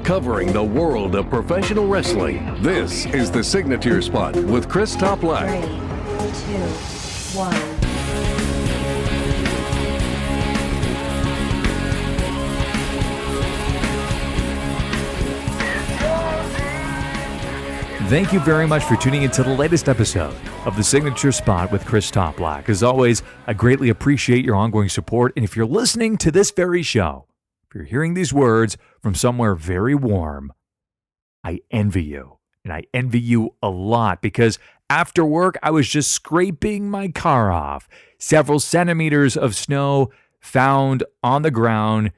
covering the world of professional wrestling. This is the Signature Spot with Chris Toplack. 3, 2, 1. Thank you very much for tuning into the latest episode of the Signature Spot with Chris Toplack. As always, I greatly appreciate your ongoing support. And if you're listening to this very show, if you're hearing these words from somewhere very warm, I envy you. And I envy you a lot because after work, I was just scraping my car off. Several centimeters of snow found on the ground.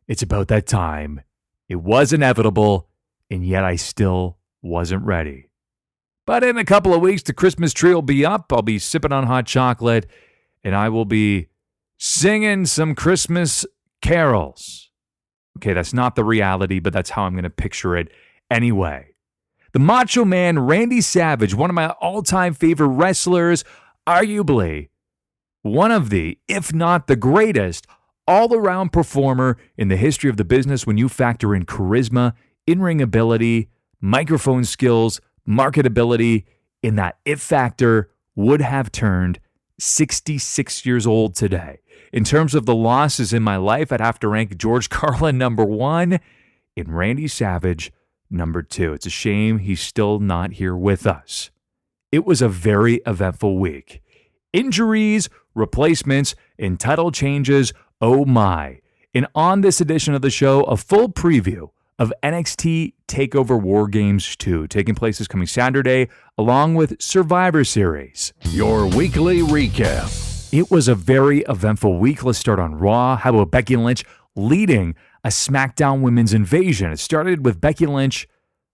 It's about that time. It was inevitable, and yet I still wasn't ready. But in a couple of weeks, the Christmas tree will be up. I'll be sipping on hot chocolate, and I will be singing some Christmas carols. Okay, that's not the reality, but that's how I'm going to picture it anyway. The Macho Man Randy Savage, one of my all-time favorite wrestlers, arguably one of the, if not the greatest, all-around performer in the history of the business when you factor in charisma, in-ring ability, microphone skills, marketability, in that it factor, would have turned 66 years old today. In terms of the losses in my life, I'd have to rank George Carlin number 1 and Randy Savage number 2. It's a shame he's still not here with us. It was a very eventful week. Injuries, replacements, and title changes, oh my. And on this edition of the show, a full preview of NXT Takeover War Games 2, taking place this coming Saturday, along with Survivor Series. Your weekly recap. It was a very eventful week. Let's start on Raw. How about Becky Lynch leading a SmackDown women's invasion? It started with Becky Lynch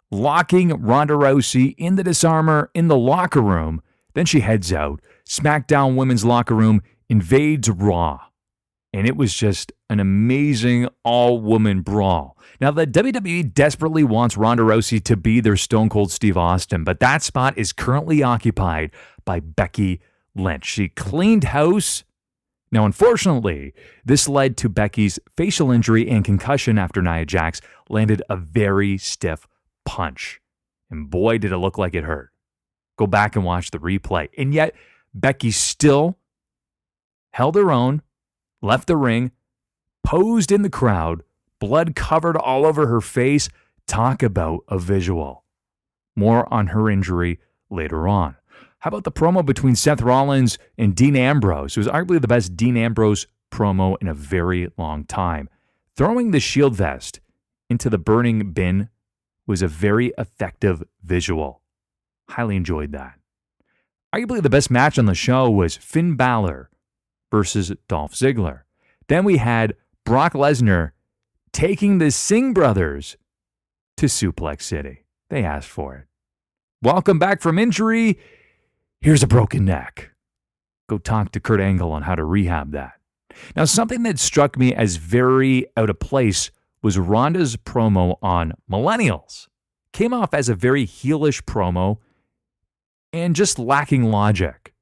locking Ronda Rousey in the disarmor in the locker room. Then she heads out. SmackDown women's locker room invades Raw. And it was just an amazing all-woman brawl. Now, the WWE desperately wants Ronda Rousey to be their Stone Cold Steve Austin, but that spot is currently occupied by Becky Lynch. She cleaned house. Now, unfortunately, this led to Becky's facial injury and concussion after Nia Jax landed a very stiff punch. And boy, did it look like it hurt. Go back and watch the replay. And yet, Becky still held her own, left the ring, posed in the crowd, blood covered all over her face. Talk about a visual. More on her injury later on. How about the promo between Seth Rollins and Dean Ambrose? It was arguably the best Dean Ambrose promo in a very long time. Throwing the shield vest into the burning bin was a very effective visual. Highly enjoyed that. Arguably the best match on the show was Finn Balor versus Dolph Ziggler. Then we had Brock Lesnar taking the Singh brothers to Suplex City. They asked for it. Welcome back from injury. Here's a broken neck. Go talk to Kurt Angle on how to rehab that. Now, something that struck me as very out of place was Ronda's promo on Millennials. Came off as a very heelish promo and just lacking logic.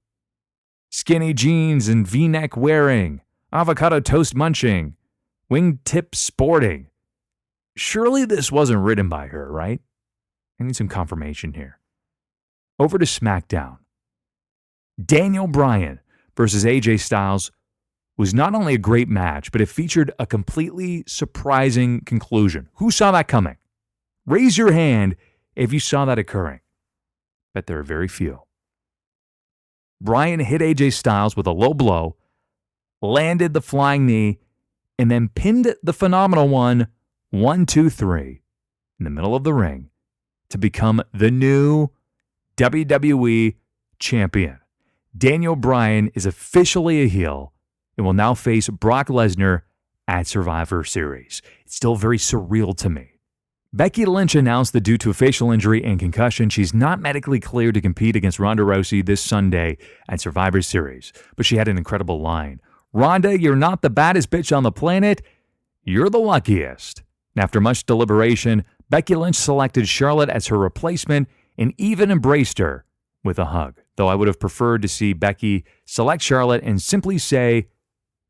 Skinny jeans and V-neck wearing, avocado toast munching, wingtip sporting. Surely this wasn't written by her, right? I need some confirmation here. Over to SmackDown. Daniel Bryan versus AJ Styles was not only a great match, but it featured a completely surprising conclusion. Who saw that coming? Raise your hand if you saw that occurring. Bet there are very few. Bryan hit AJ Styles with a low blow, landed the flying knee, and then pinned the Phenomenal One 1, 2, 3 in the middle of the ring to become the new WWE champion. Daniel Bryan is officially a heel and will now face Brock Lesnar at Survivor Series. It's still very surreal to me. Becky Lynch announced that due to a facial injury and concussion, she's not medically cleared to compete against Ronda Rousey this Sunday at Survivor Series. But she had an incredible line. Ronda, you're not the baddest bitch on the planet. You're the luckiest. And after much deliberation, Becky Lynch selected Charlotte as her replacement and even embraced her with a hug. Though I would have preferred to see Becky select Charlotte and simply say,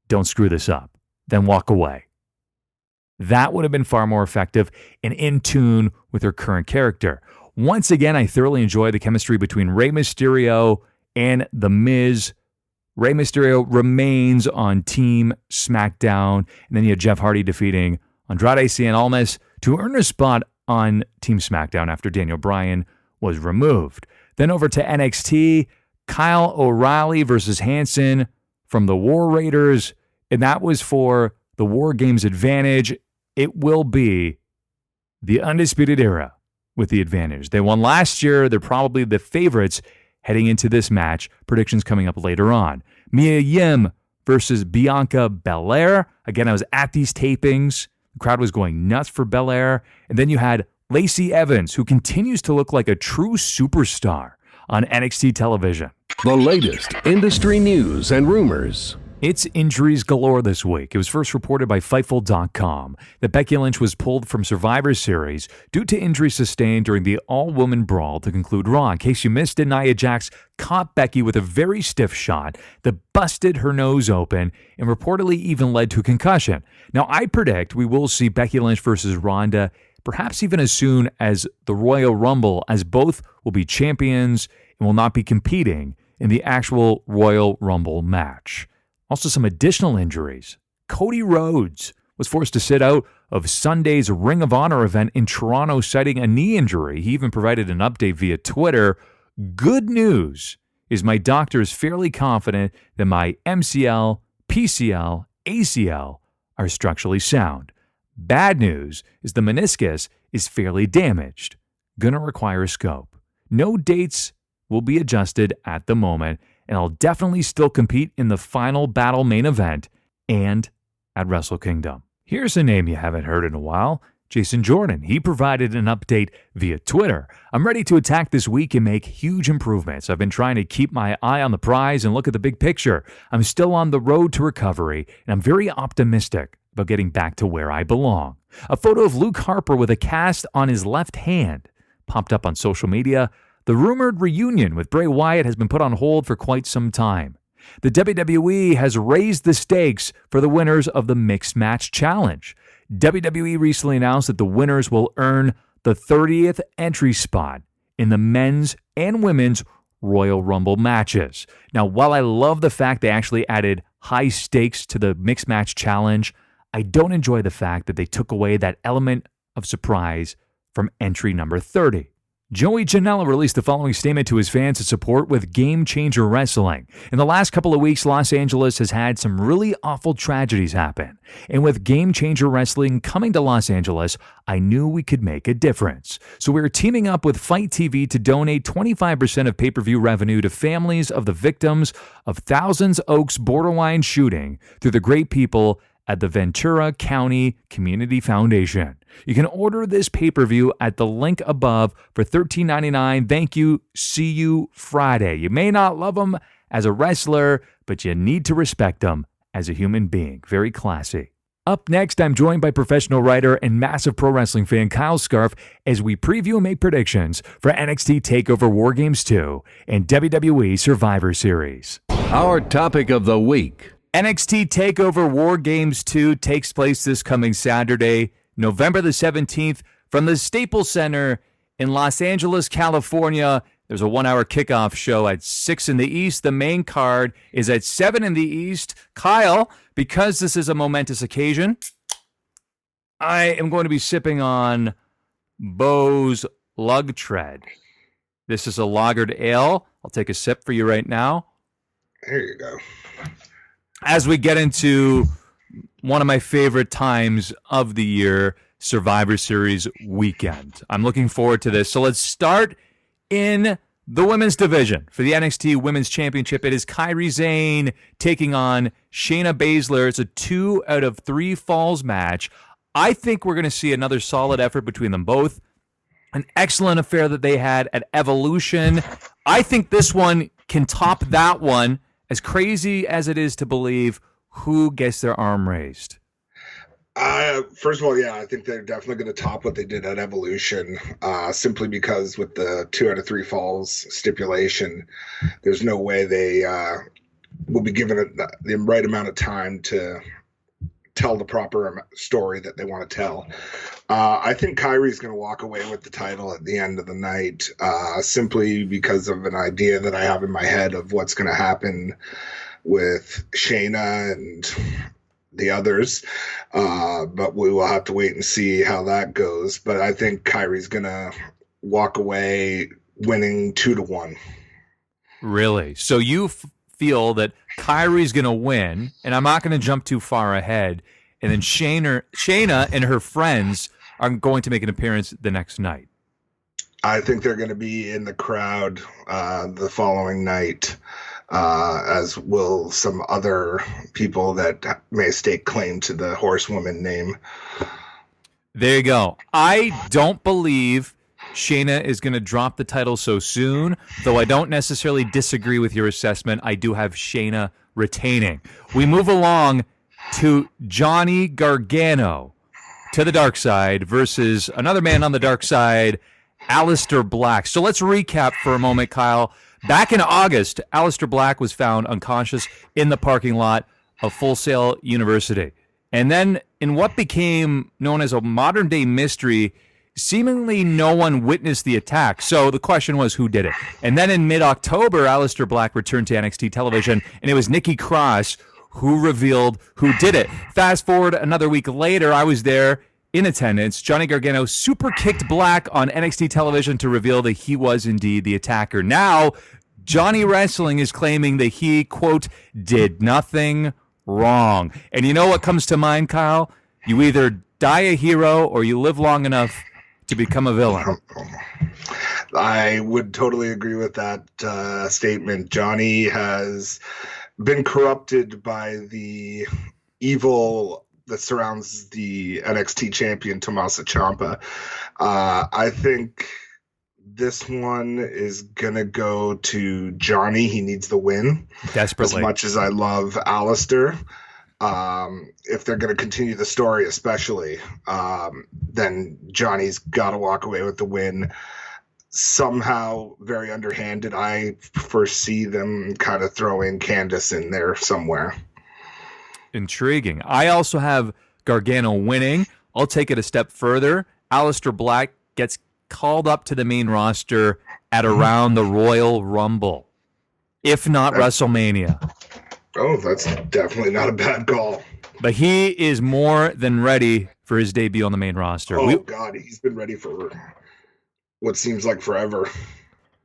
"Don't screw this up," then walk away. That would have been far more effective and in tune with her current character. Once again, I thoroughly enjoyed the chemistry between Rey Mysterio and The Miz. Rey Mysterio remains on Team SmackDown. And then you had Jeff Hardy defeating Andrade Cien Almas to earn a spot on Team SmackDown after Daniel Bryan was removed. Then over to NXT, Kyle O'Reilly versus Hanson from the War Raiders. And that was for the War Games advantage. It will be the Undisputed Era with the advantage. They won last year. They're probably the favorites heading into this match. Predictions coming up later on. Mia Yim versus Bianca Belair. Again, I was at these tapings. The crowd was going nuts for Belair. And then you had Lacey Evans, who continues to look like a true superstar on NXT television. The latest industry news and rumors. It's injuries galore this week. It was first reported by Fightful.com that Becky Lynch was pulled from Survivor Series due to injuries sustained during the all-woman brawl to conclude Raw. In case you missed it, Nia Jax caught Becky with a very stiff shot that busted her nose open and reportedly even led to a concussion. Now, I predict we will see Becky Lynch versus Ronda perhaps even as soon as the Royal Rumble, as both will be champions and will not be competing in the actual Royal Rumble match. Also, some additional injuries. Cody Rhodes was forced to sit out of Sunday's Ring of Honor event in Toronto, citing a knee injury. He even provided an update via Twitter. Good news is my doctor is fairly confident that my MCL, PCL, ACL are structurally sound. Bad news is the meniscus is fairly damaged. Gonna require a scope. No dates will be adjusted at the moment, and I'll definitely still compete in the Final Battle main event and at Wrestle Kingdom. Here's a name you haven't heard in a while, Jason Jordan. He provided an update via Twitter. I'm ready to attack this week and make huge improvements. I've been trying to keep my eye on the prize and look at the big picture. I'm still on the road to recovery, and I'm very optimistic about getting back to where I belong. A photo of Luke Harper with a cast on his left hand popped up on social media. The rumored reunion with Bray Wyatt has been put on hold for quite some time. The WWE has raised the stakes for the winners of the Mixed Match Challenge. WWE recently announced that the winners will earn the 30th entry spot in the men's and women's Royal Rumble matches. Now, while I love the fact they actually added high stakes to the Mixed Match Challenge, I don't enjoy the fact that they took away that element of surprise from entry number 30. Joey Janela released the following statement to his fans to support with Game Changer Wrestling. In the last couple of weeks, Los Angeles has had some really awful tragedies happen. And with Game Changer Wrestling coming to Los Angeles, I knew we could make a difference. So we're teaming up with Fight TV to donate 25% of pay-per-view revenue to families of the victims of Thousands Oaks borderline shooting through the great people at the Ventura County Community Foundation. You can order this pay-per-view at the link above for $13.99. Thank you. See you Friday. You may not love him as a wrestler, but you need to respect him as a human being. Very classy. Up next, I'm joined by professional writer and massive pro wrestling fan Kyle Scarf as we preview and make predictions for NXT Takeover War Games 2 and WWE Survivor Series. Our topic of the week. NXT Takeover War Games 2 takes place this coming Saturday, November the 17th, from the Staples Center in Los Angeles, California. There's a 1-hour kickoff show at 6 in the East. The main card is at 7 in the East. Kyle, because this is a momentous occasion, I am going to be sipping on Bo's Lug Tread. This is a lagered ale. I'll take a sip for you right now. There you go. As we get into one of my favorite times of the year, Survivor Series weekend. I'm looking forward to this. So let's start in the women's division. For the NXT Women's Championship, it is Kairi Sane taking on Shayna Baszler. It's a 2 out of 3 falls match. I think we're going to see another solid effort between them both. An excellent affair that they had at Evolution. I think this one can top that one. As crazy as it is to believe, who gets their arm raised? First of all, yeah, I think they're definitely going to top what they did at Evolution, simply because with the 2 out of 3 falls stipulation, there's no way they will be given the right amount of time to tell the proper story that they want to tell. I think Kyrie's going to walk away with the title at the end of the night, simply because of an idea that I have in my head of what's going to happen with Shayna and the others. But we will have to wait and see how that goes. But I think Kyrie's going to walk away winning 2-1. Really? So you feel that Kyrie's going to win, and I'm not going to jump too far ahead, and then Shayna and her friends are going to make an appearance the next night? I think they're going to be in the crowd the following night, as will some other people that may stake claim to the horsewoman name. There you go. I don't believe Shayna is going to drop the title so soon, though I don't necessarily disagree with your assessment. I do have Shayna retaining. We move along to Johnny Gargano to the dark side versus another man on the dark side, Aleister Black. So let's recap for a moment, Kyle. Back in August, Aleister Black was found unconscious in the parking lot of Full Sail University. And then in what became known as a modern-day mystery, seemingly no one witnessed the attack. So the question was, who did it? And then in mid-October, Aleister Black returned to NXT television, and it was Nikki Cross who revealed who did it. Fast forward another week later, I was there in attendance. Johnny Gargano super kicked Black on NXT television to reveal that he was indeed the attacker. Now, Johnny Wrestling is claiming that he, quote, did nothing wrong. And you know what comes to mind, Kyle? You either die a hero or you live long enough to become a villain. I would totally agree with that statement. Johnny has been corrupted by the evil that surrounds the NXT champion, Tommaso Ciampa. I think this one is going to go to Johnny. He needs the win. Desperately. As much as I love Aleister. If they're going to continue the story, especially, then Johnny's got to walk away with the win. Somehow, very underhanded. I foresee them kind of throwing Candice in there somewhere. Intriguing. I also have Gargano winning. I'll take it a step further. Aleister Black gets called up to the main roster at around the Royal Rumble, if not WrestleMania. Oh, that's definitely not a bad call. But he is more than ready for his debut on the main roster. Oh, God, he's been ready for what seems like forever.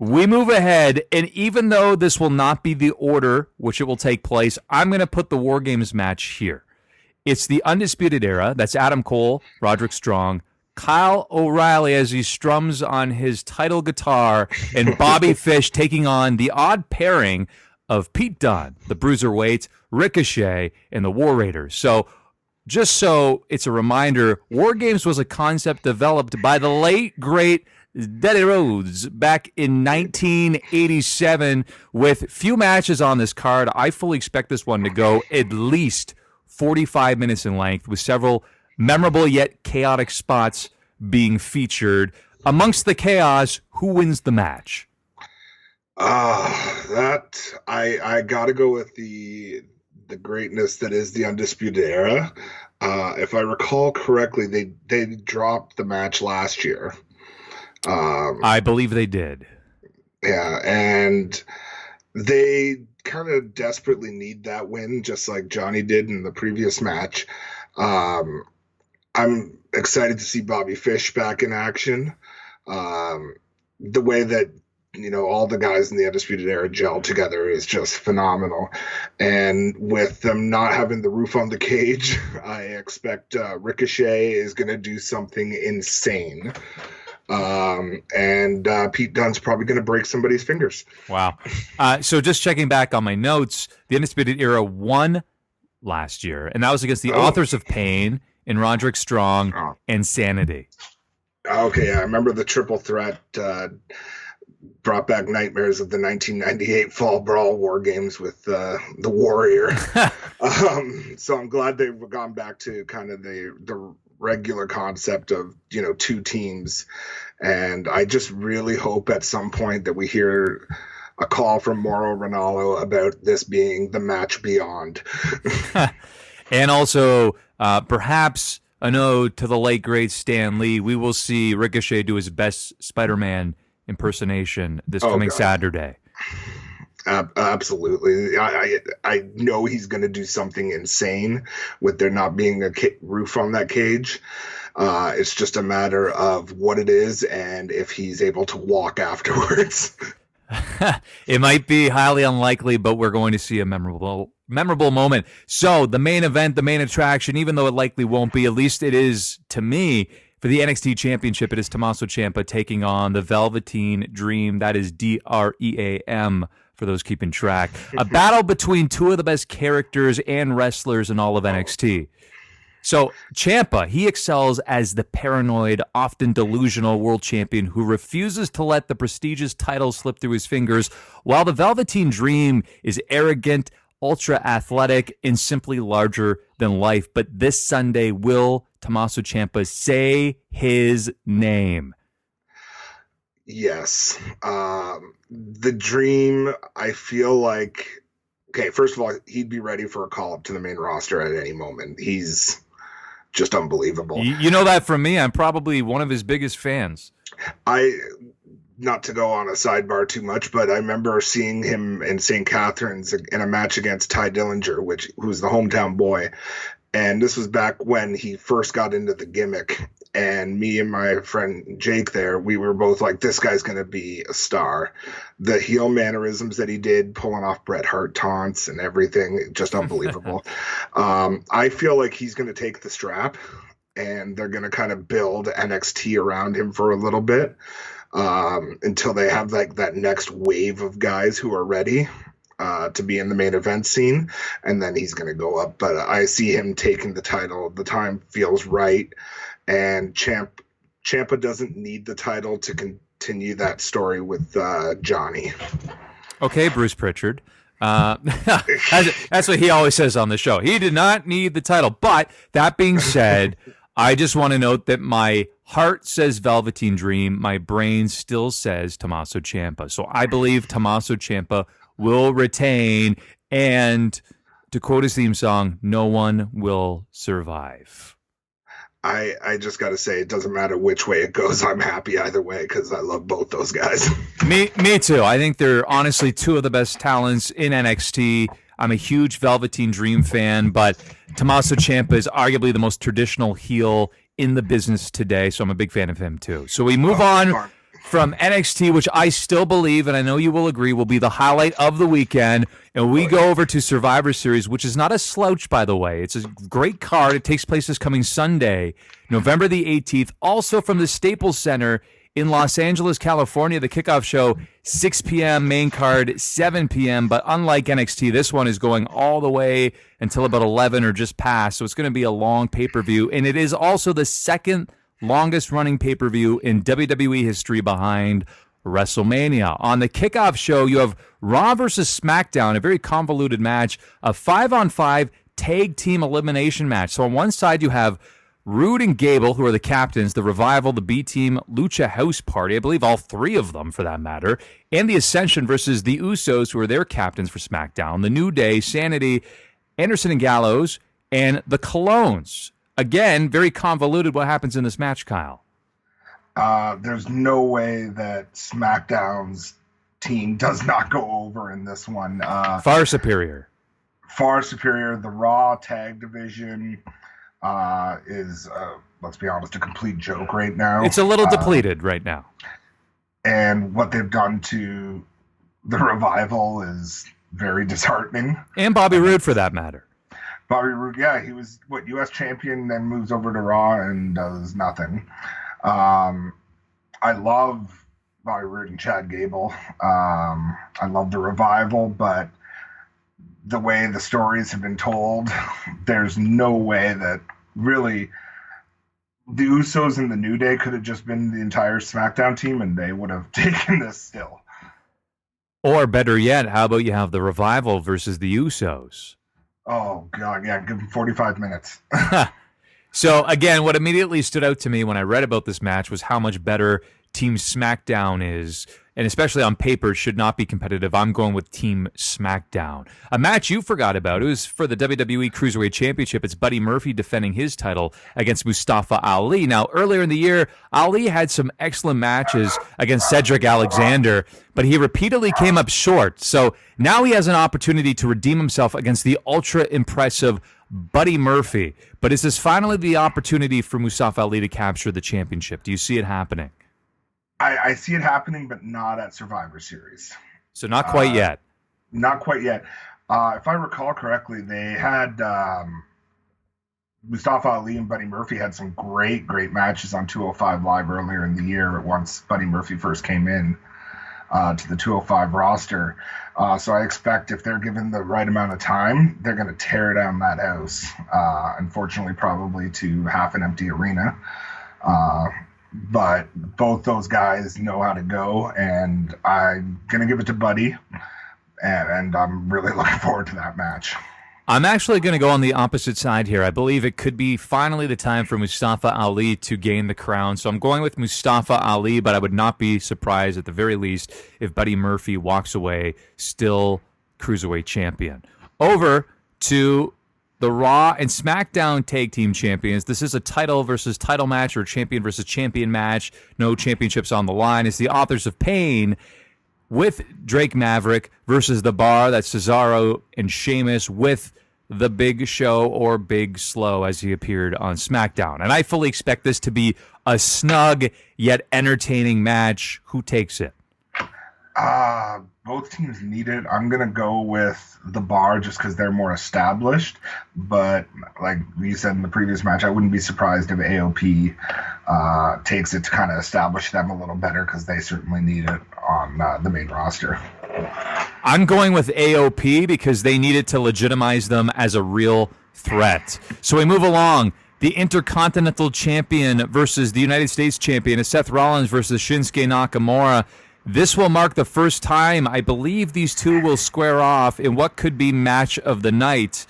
We move ahead, and even though this will not be the order which it will take place, I'm going to put the War Games match here. It's the Undisputed Era. That's Adam Cole, Roderick Strong, Kyle O'Reilly as he strums on his title guitar, and Bobby Fish taking on the odd pairing of Pete Dunne, the Bruiserweight, Ricochet, and the War Raiders. So just so it's a reminder, War Games was a concept developed by the late, great Dudley Rhodes back in 1987 with few matches on this card. I fully expect this one to go at least 45 minutes in length with several memorable yet chaotic spots being featured. Amongst the chaos, who wins the match? That I gotta go with the greatness that is the Undisputed Era. If I recall correctly, they dropped the match last year. I believe they did. Yeah, and they kind of desperately need that win, just like Johnny did in the previous match. I'm excited to see Bobby Fish back in action. The way that all the guys in the Undisputed Era gel together is just phenomenal. And with them not having the roof on the cage, I expect Ricochet is going to do something insane. And Pete Dunne's probably going to break somebody's fingers. Wow. So just checking back on my notes, the Undisputed Era won last year, and that was against the Authors of Pain and Roderick Strong and Sanity. Okay, I remember the triple threat brought back nightmares of the 1998 Fall Brawl War Games with the Warrior. So I'm glad they've gone back to kind of the regular concept of two teams, and I just really hope at some point that we hear a call from Mauro Ranallo about this being the match beyond. And also, perhaps a note to the late, great Stan Lee. We will see Ricochet do his best Spider-Man impersonation this coming Saturday. Absolutely. I know he's going to do something insane with there not being a roof on that cage. It's just a matter of what it is and if he's able to walk afterwards. It might be highly unlikely, but we're going to see a memorable moment. So the main event, the main attraction, even though it likely won't be, at least it is to me, for the NXT Championship, it is Tommaso Ciampa taking on the Velveteen Dream. That is Dream, for those keeping track. A battle between two of the best characters and wrestlers in all of NXT. So Ciampa, he excels as the paranoid, often delusional world champion who refuses to let the prestigious title slip through his fingers, while the Velveteen Dream is arrogant, ultra-athletic, and simply larger than life. But this Sunday, will Tommaso Ciampa say his name? Yes. The Dream, I feel like, okay, first of all, he'd be ready for a call-up to the main roster at any moment. He's just unbelievable. You know that from me. I'm probably one of his biggest fans. Not to go on a sidebar too much, but I remember seeing him in St. Catharines in a match against Ty Dillinger, who's the hometown boy. And this was back when he first got into the gimmick. And me and my friend Jake there, we were both like, this guy's going to be a star. The heel mannerisms that he did, pulling off Bret Hart taunts and everything, just unbelievable. I feel like he's going to take the strap and they're going to kind of build NXT around him for a little bit until they have like that next wave of guys who are ready to be in the main event scene. And then he's going to go up. But I see him taking the title. The time feels right. And Ciampa doesn't need the title to continue that story with Johnny. Okay, Bruce Pritchard. That's what he always says on the show. He did not need the title. But that being said, I just want to note that my heart says Velveteen Dream. My brain still says Tommaso Ciampa. So I believe Tommaso Ciampa will retain. And to quote his theme song, no one will survive. I just got to say, it doesn't matter which way it goes. I'm happy either way because I love both those guys. Me too. I think they're honestly two of the best talents in NXT. I'm a huge Velveteen Dream fan, but Tommaso Ciampa is arguably the most traditional heel in the business today, so I'm a big fan of him too. So we move on from NXT, which I still believe, and I know you will agree, will be the highlight of the weekend. And we go over to Survivor Series, which is not a slouch, by the way. It's a great card. It takes place this coming Sunday, November the 18th, also from the Staples Center in Los Angeles, California. The kickoff show, 6 p.m., main card, 7 p.m. But unlike NXT, this one is going all the way until about 11 or just past. So it's going to be a long pay-per-view. And it is also the second longest running pay-per-view in WWE history behind WrestleMania. On the kickoff show, you have Raw versus SmackDown, a very convoluted match, a 5-on-5 tag team elimination match. So on one side, you have Rude and Gable, who are the captains, the Revival, the B-Team, Lucha House Party, I believe all three of them for that matter, and the Ascension versus the Usos, who are their captains for SmackDown, the New Day, Sanity, Anderson and Gallows, and the Clones. Again, very convoluted what happens in this match, Kyle. There's no way that SmackDown's team does not go over in this one. Far superior. Far superior. The Raw tag division is, let's be honest, a complete joke right now. It's a little depleted right now. And what they've done to the Revival is very disheartening. And Bobby Roode, for that matter. Bobby Roode, yeah, he was, U.S. champion, then moves over to Raw and does nothing. I love Bobby Roode and Chad Gable. I love the Revival, but the way the stories have been told, there's no way that really the Usos and the New Day could have just been the entire SmackDown team and they would have taken this still. Or better yet, how about you have the Revival versus the Usos? Oh, God, yeah, give them 45 minutes. So, again, what immediately stood out to me when I read about this match was how much better Team SmackDown is. and especially on paper, should not be competitive. I'm going with Team SmackDown. A match you forgot about, it was for the WWE Cruiserweight Championship. It's Buddy Murphy defending his title against Mustafa Ali. Now, earlier in the year, Ali had some excellent matches against Cedric Alexander, but he repeatedly came up short. So now he has an opportunity to redeem himself against the ultra-impressive Buddy Murphy. But is this finally the opportunity for Mustafa Ali to capture the championship? Do you see it happening? I see it happening, but not at Survivor Series. So not quite yet. Not quite yet. If I recall correctly, they had Mustafa Ali and Buddy Murphy had some great matches on 205 Live earlier in the year once Buddy Murphy first came in to the 205 roster. So I expect if they're given the right amount of time, they're going to tear down that house. Unfortunately, probably to half an empty arena. But both those guys know how to go, and I'm going to give it to Buddy, and I'm really looking forward to that match. I'm actually going to go on the opposite side here. I believe it could be finally the time for Mustafa Ali to gain the crown. So I'm going with Mustafa Ali, but I would not be surprised at the very least if Buddy Murphy walks away still Cruiserweight champion. Over to the Raw and SmackDown Tag Team Champions. This is a title versus title match or champion versus champion match. No championships on the line. It's the Authors of Pain with Drake Maverick versus The Bar. That's Cesaro and Sheamus with the Big Show or Big Slow as he appeared on SmackDown. And I fully expect this to be a snug yet entertaining match. Who takes it? Both teams need it. I'm going to go with The Bar just because they're more established. But like you said in the previous match, I wouldn't be surprised if AOP takes it to kind of establish them a little better because they certainly need it on the main roster. I'm going with AOP because they needed to legitimize them as a real threat. So we move along. The Intercontinental Champion versus the United States Champion is Seth Rollins versus Shinsuke Nakamura. This will mark the first time I believe these two will square off in what could be match of the night.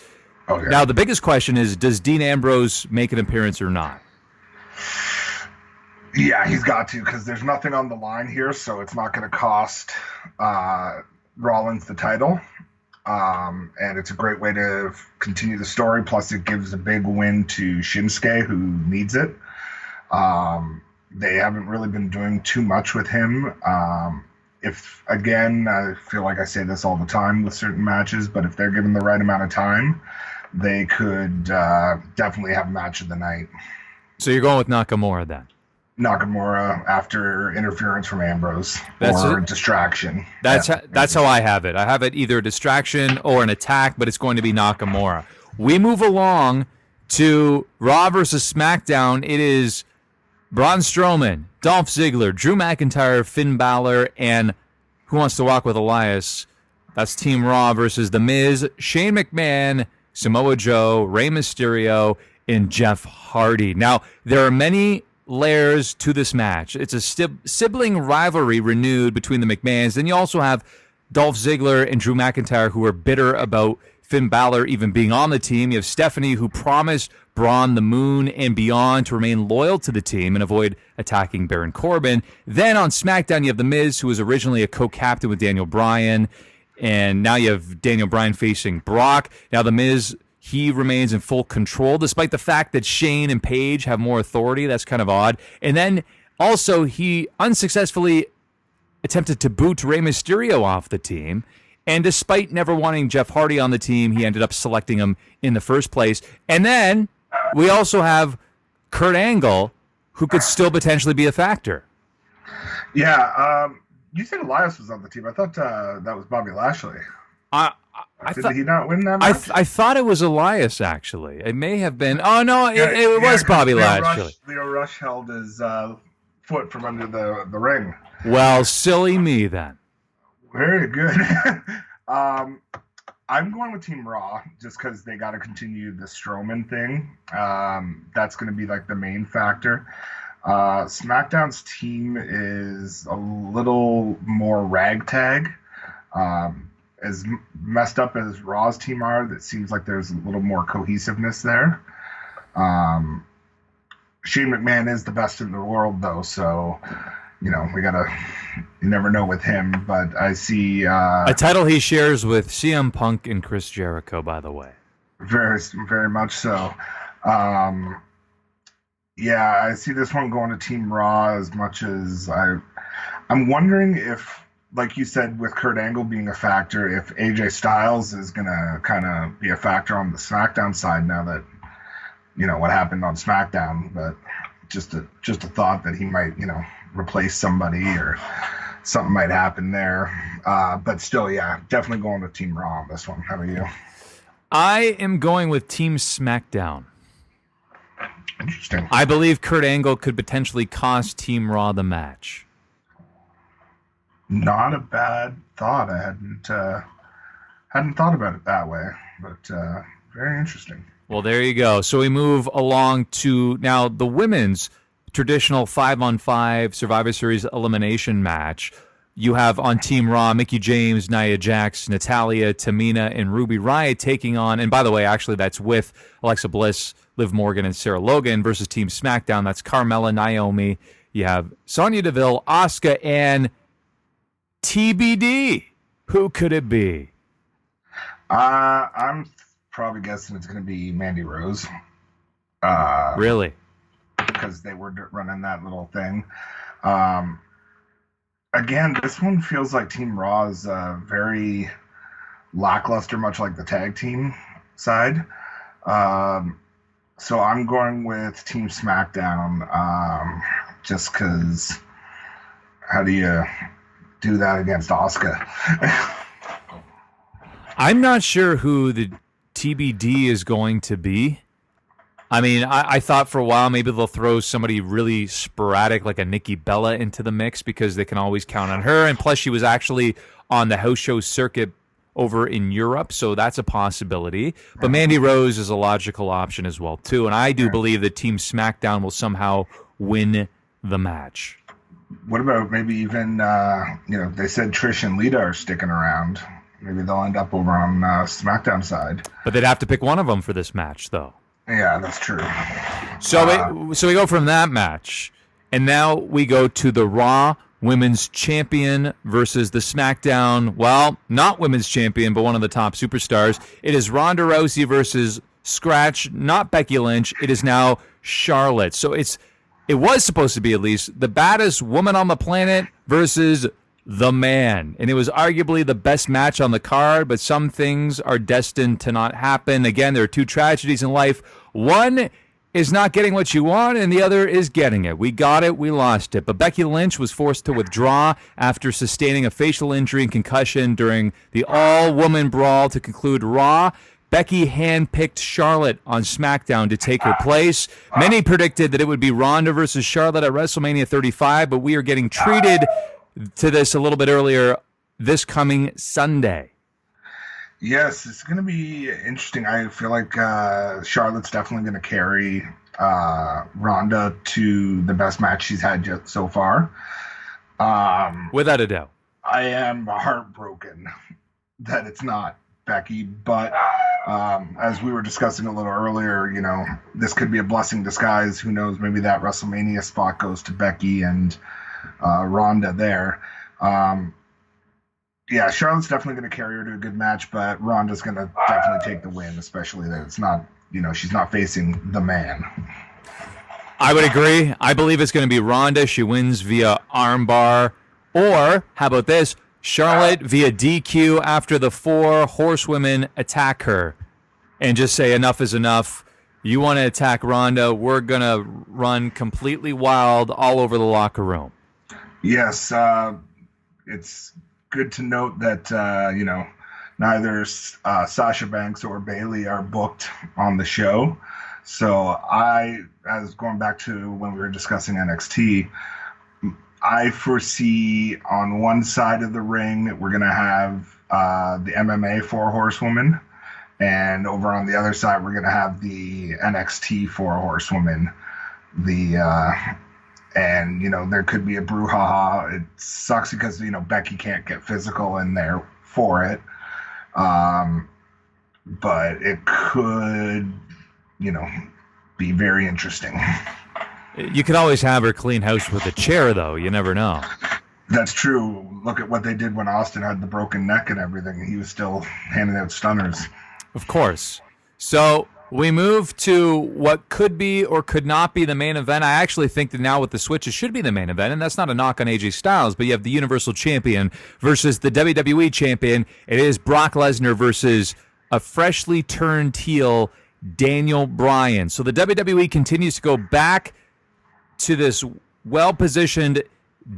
Okay. Now, the biggest question is, does Dean Ambrose make an appearance or not? Yeah, he's got to because there's nothing on the line here, so it's not going to cost Rollins the title. And it's a great way to continue the story. Plus, it gives a big win to Shinsuke, who needs it. They haven't really been doing too much with him. If, again, I feel like I say this all the time with certain matches, but if they're given the right amount of time, they could definitely have a match of the night. So you're going with Nakamura then? Nakamura after interference from Ambrose or distraction. That's how I have it. I have it either a distraction or an attack, but it's going to be Nakamura. We move along to Raw versus SmackDown. It is Braun Strowman, Dolph Ziggler, Drew McIntyre, Finn Balor, and Who Wants to Walk with Elias? That's Team Raw versus The Miz, Shane McMahon, Samoa Joe, Rey Mysterio, and Jeff Hardy. Now, there are many layers to this match. It's a sibling rivalry renewed between the McMahons. Then you also have Dolph Ziggler and Drew McIntyre, who are bitter about Finn Balor even being on the team. You have Stephanie, who promised Braun the moon and beyond to remain loyal to the team and avoid attacking Baron Corbin. Then on SmackDown, you have The Miz, who was originally a co-captain with Daniel Bryan, and now you have Daniel Bryan facing Brock. Now The Miz, he remains in full control, despite the fact that Shane and Paige have more authority. That's kind of odd. And then also he unsuccessfully attempted to boot Rey Mysterio off the team. And despite never wanting Jeff Hardy on the team, he ended up selecting him in the first place. And then we also have Kurt Angle, who could still potentially be a factor. Yeah, you said Elias was on the team. I thought that was Bobby Lashley. Did he not win that match? I thought it was Elias, actually. It may have been. Oh, no, it was Bobby Lashley. Leo Rush held his foot from under the ring. Well, silly me then. Very good. I'm going with Team Raw just because they got to continue the Strowman thing. That's going to be like the main factor. SmackDown's team is a little more ragtag. As messed up as Raw's team are, it seems like there's a little more cohesiveness there. Shane McMahon is the best in the world, though, so you never know with him, but I see A title he shares with CM Punk and Chris Jericho, by the way. very, very much so. Yeah, I see this one going to Team Raw as much as I'm wondering if, like you said, with Kurt Angle being a factor, if AJ Styles is going to kind of be a factor on the SmackDown side now that, what happened on SmackDown. But just a thought that he might, replace somebody or something might happen there. But still, yeah, definitely going to Team Raw on this one. How about you? I am going with Team SmackDown. Interesting. I believe Kurt Angle could potentially cost Team Raw the match. Not a bad thought. I hadn't thought about it that way, but very interesting. Well, there you go. So we move along to now the women's traditional 5-on-5 Survivor Series elimination match. You have on Team Raw, Mickie James, Nia Jax, Natalya, Tamina, and Ruby Riott taking on, and by the way, actually that's with Alexa Bliss, Liv Morgan, and Sarah Logan versus Team SmackDown. That's Carmella, Naomi. You have Sonya Deville, Asuka, and TBD. Who could it be? I'm probably guessing it's going to be Mandy Rose. Really? Because they were running that little thing. Again, this one feels like Team Raw is very lackluster, much like the tag team side. So I'm going with Team SmackDown, just because how do you do that against Asuka? I'm not sure who the TBD is going to be. I mean, I thought for a while maybe they'll throw somebody really sporadic like a Nikki Bella into the mix because they can always count on her. And plus, she was actually on the house show circuit over in Europe, so that's a possibility. But Mandy Rose is a logical option as well, too. And I do believe that Team SmackDown will somehow win the match. What about maybe even, they said Trish and Lita are sticking around. Maybe they'll end up over on SmackDown side. But they'd have to pick one of them for this match, though. Yeah, that's true. So we go from that match, and now we go to the Raw Women's Champion versus the SmackDown, well, not Women's Champion, but one of the top superstars. It is Ronda Rousey versus Scratch, not Becky Lynch. It is now Charlotte. So it was supposed to be at least the baddest woman on the planet versus the man. And it was arguably the best match on the card, but some things are destined to not happen. Again, there are two tragedies in life. One is not getting what you want, and the other is getting it. We got it, we lost it. But Becky Lynch was forced to withdraw after sustaining a facial injury and concussion during the all-woman brawl to conclude Raw. Becky handpicked Charlotte on SmackDown to take her place. Many predicted that it would be Ronda versus Charlotte at WrestleMania 35, but we are getting treated to this a little bit earlier this coming Sunday. Yes, it's going to be interesting. I feel like Charlotte's definitely going to carry Ronda to the best match she's had yet so far. Without a doubt. I am heartbroken that it's not Becky, but as we were discussing a little earlier, this could be a blessing in disguise. Who knows? Maybe that WrestleMania spot goes to Becky and Ronda there. Yeah, Charlotte's definitely going to carry her to a good match, but Ronda's going to definitely take the win, especially that it's not, she's not facing the man. I would agree. I believe it's going to be Ronda. She wins via armbar. Or, how about this? Charlotte via DQ after the 4 horsewomen attack her and just say enough is enough. You want to attack Ronda, we're going to run completely wild all over the locker room. Yes, it's good to note that, neither Sasha Banks or Bayley are booked on the show. So as going back to when we were discussing NXT, I foresee on one side of the ring, we're going to have the MMA 4 horsewomen. And over on the other side, we're going to have the NXT 4 horsewomen. And, there could be a brouhaha. It sucks because, Becky can't get physical in there for it. But it could, be very interesting. You could always have her clean house with a chair, though. You never know. That's true. Look at what they did when Austin had the broken neck and everything. He was still handing out stunners. Of course. So we move to what could be or could not be the main event. I actually think that now with the switch, it should be the main event, and that's not a knock on AJ Styles, but you have the Universal Champion versus the WWE Champion. It is Brock Lesnar versus a freshly turned heel, Daniel Bryan. So the WWE continues to go back to this well-positioned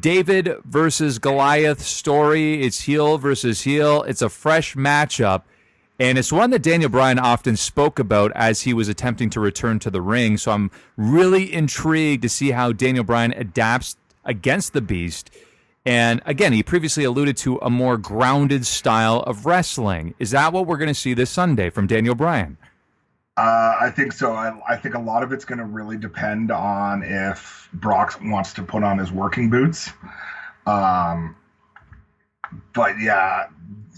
David versus Goliath story. It's heel versus heel. It's a fresh matchup. And it's one that Daniel Bryan often spoke about as he was attempting to return to the ring. So I'm really intrigued to see how Daniel Bryan adapts against the Beast. And again, he previously alluded to a more grounded style of wrestling. Is that what we're going to see this Sunday from Daniel Bryan? I think so. I think a lot of it's going to really depend on if Brock wants to put on his working boots. But yeah,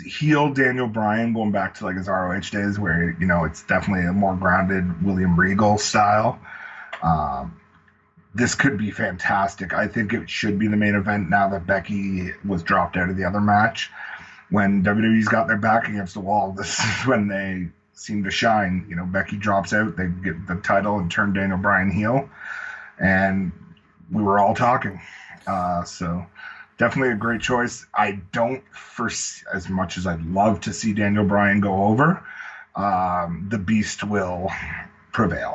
heel Daniel Bryan, going back to like his ROH days where, it's definitely a more grounded William Regal style. This could be fantastic. I think it should be the main event now that Becky was dropped out of the other match. When WWE's got their back against the wall, this is when they seem to shine. Becky drops out, they get the title and turn Daniel Bryan heel, and we were all talking. So definitely a great choice. I don't foresee, as much as I'd love to see Daniel Bryan go over, the Beast will prevail.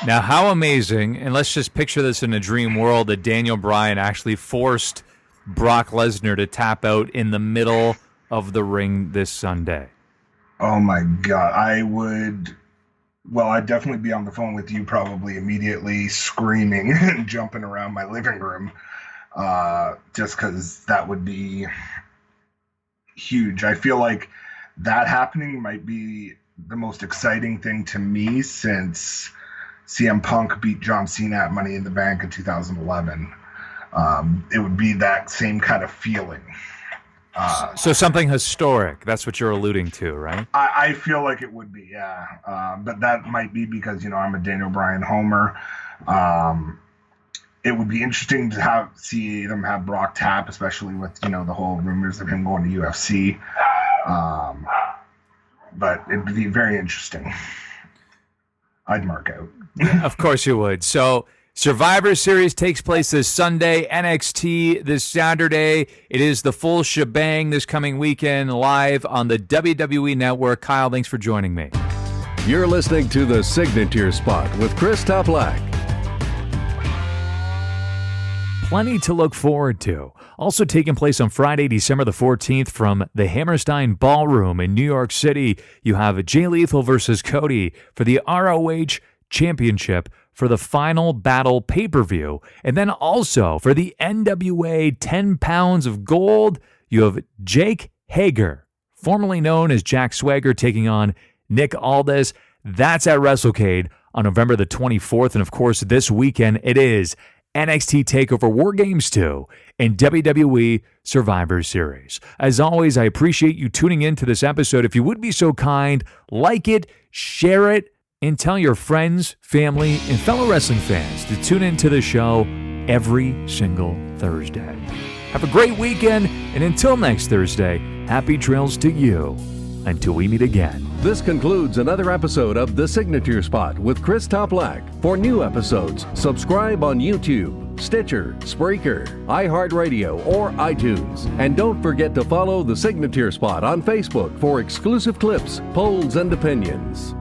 Now, how amazing, and let's just picture this in a dream world, that Daniel Bryan actually forced Brock Lesnar to tap out in the middle of the ring this Sunday. Oh my God. I'd definitely be on the phone with you probably immediately screaming and jumping around my living room, just because that would be huge. I feel like that happening might be the most exciting thing to me since CM Punk beat John Cena at Money in the Bank in 2011. It would be that same kind of feeling. So something historic, that's what you're alluding to, right? I feel like it would be, yeah. But that might be because, I'm a Daniel Bryan homer. It would be interesting to see them have Brock tap, especially with, the whole rumors of him going to UFC. But it would be very interesting. I'd mark out. Of course you would. So Survivor Series takes place this Sunday, NXT this Saturday. It is the full shebang this coming weekend, live on the WWE Network. Kyle, thanks for joining me. You're listening to The Signature Spot with Chris Toplack. Plenty to look forward to. Also taking place on Friday, December the 14th from the Hammerstein Ballroom in New York City. You have Jay Lethal versus Cody for the ROH Championship for the Final Battle pay-per-view. And then also for the NWA 10 pounds of gold, you have Jake Hager, formerly known as Jack Swagger, taking on Nick Aldis. That's at WrestleCade on November the 24th. And of course, this weekend it is NXT Takeover War Games 2 and WWE Survivor Series. As always, I appreciate you tuning in to this episode. If you would be so kind, like it, share it, and tell your friends, family, and fellow wrestling fans to tune into the show every single Thursday. Have a great weekend, and until next Thursday, happy trails to you until we meet again. This concludes another episode of The Signature Spot with Chris Toplack. For new episodes, subscribe on YouTube, Stitcher, Spreaker, iHeartRadio, or iTunes. And don't forget to follow The Signature Spot on Facebook for exclusive clips, polls, and opinions.